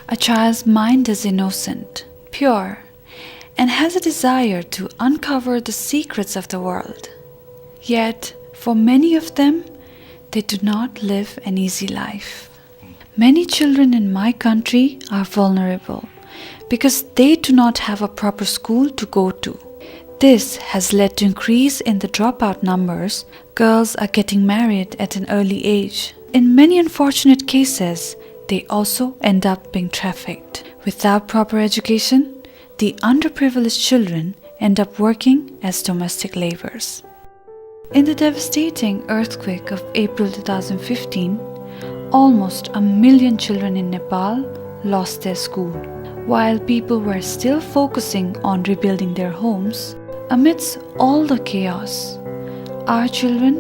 A child's mind is innocent, pure, and has a desire to uncover the secrets of the world. Yet, for many of them, they do not live an easy life. Many children in my country are vulnerable because they do not have a proper school to go to. This has led to increase in the dropout numbers. Girls are getting married at an early age. In many unfortunate cases, they also end up being trafficked. Without proper education, the underprivileged children end up working as domestic laborers. In the devastating earthquake of April 2015, almost 1 million children in Nepal lost their school. While people were still focusing on rebuilding their homes, amidst all the chaos, our children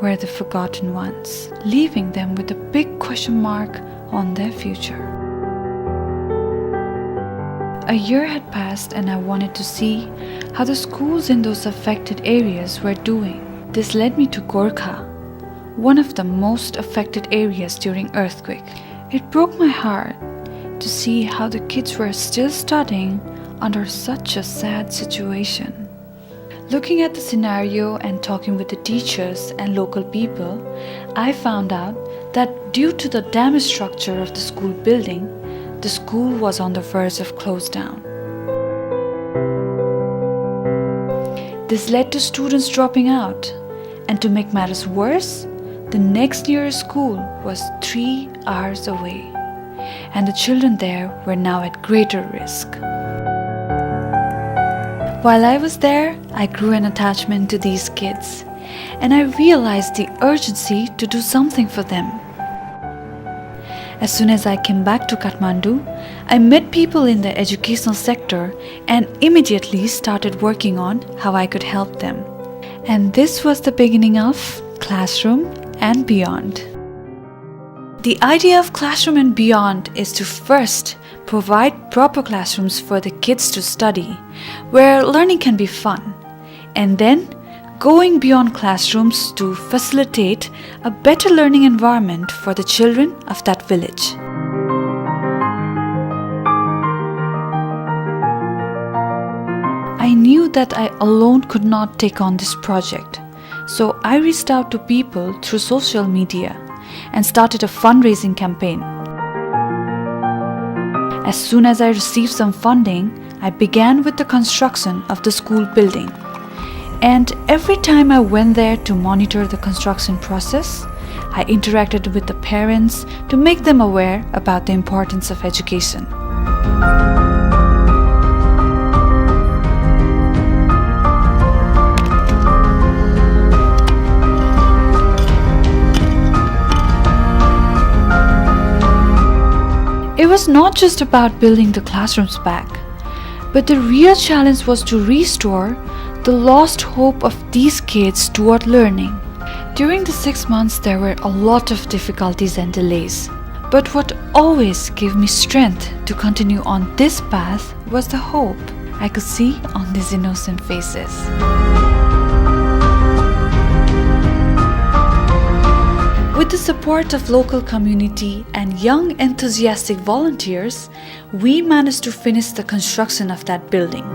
were the forgotten ones, leaving them with a big question mark on their future. A year had passed and I wanted to see how the schools in those affected areas were doing. This led me to Gorkha, one of the most affected areas during earthquake. It broke my heart to see how the kids were still studying under such a sad situation. Looking at the scenario and talking with the teachers and local people, I found out that due to the damaged structure of the school building, the school was on the verge of close down. This led to students dropping out, and to make matters worse, the next nearest school was 3 hours away, and the children there were now at greater risk. While I was there, I grew an attachment to these kids, and I realized the urgency to do something for them. As soon as I came back to Kathmandu, I met people in the educational sector and immediately started working on how I could help them. And this was the beginning of Classroom and Beyond. The idea of Classroom and Beyond is to first provide proper classrooms for the kids to study, where learning can be fun, and then going beyond classrooms to facilitate a better learning environment for the children of that village. I knew that I alone could not take on this project, so I reached out to people through social media and started a fundraising campaign. As soon as I received some funding, I began with the construction of the school building. And every time I went there to monitor the construction process, I interacted with the parents to make them aware about the importance of education. It was not just about building the classrooms back, but the real challenge was to restore the lost hope of these kids toward learning. During the 6 months, there were a lot of difficulties and delays, but what always gave me strength to continue on this path was the hope I could see on these innocent faces. With the support of local community and young enthusiastic volunteers, we managed to finish the construction of that building.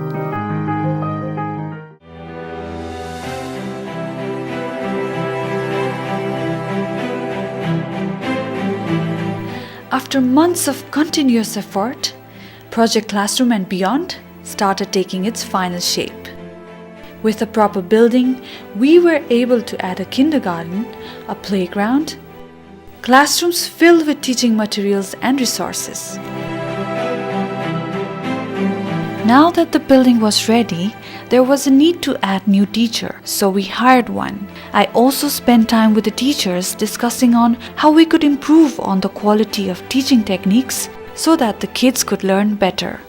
After months of continuous effort, Project Classroom and Beyond started taking its final shape. With a proper building, we were able to add a kindergarten, a playground, classrooms filled with teaching materials and resources. Now that the building was ready, there was a need to add new teacher, so we hired one. I also spent time with the teachers discussing on how we could improve on the quality of teaching techniques so that the kids could learn better.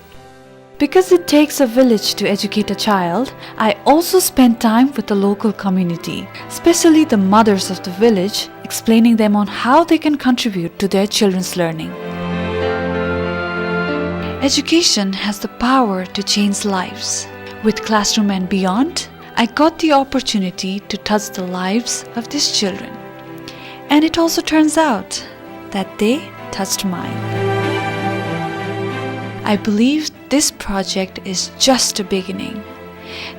Because it takes a village to educate a child, I also spent time with the local community, especially the mothers of the village, explaining them on how they can contribute to their children's learning. Education has the power to change lives. With Classroom and Beyond, I got the opportunity to touch the lives of these children. And it also turns out that they touched mine. I believe this project is just a beginning.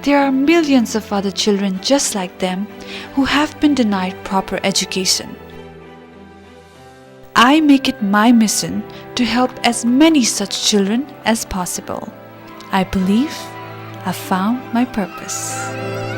There are millions of other children just like them who have been denied proper education. I make it my mission to help as many such children as possible. I believe I've found my purpose.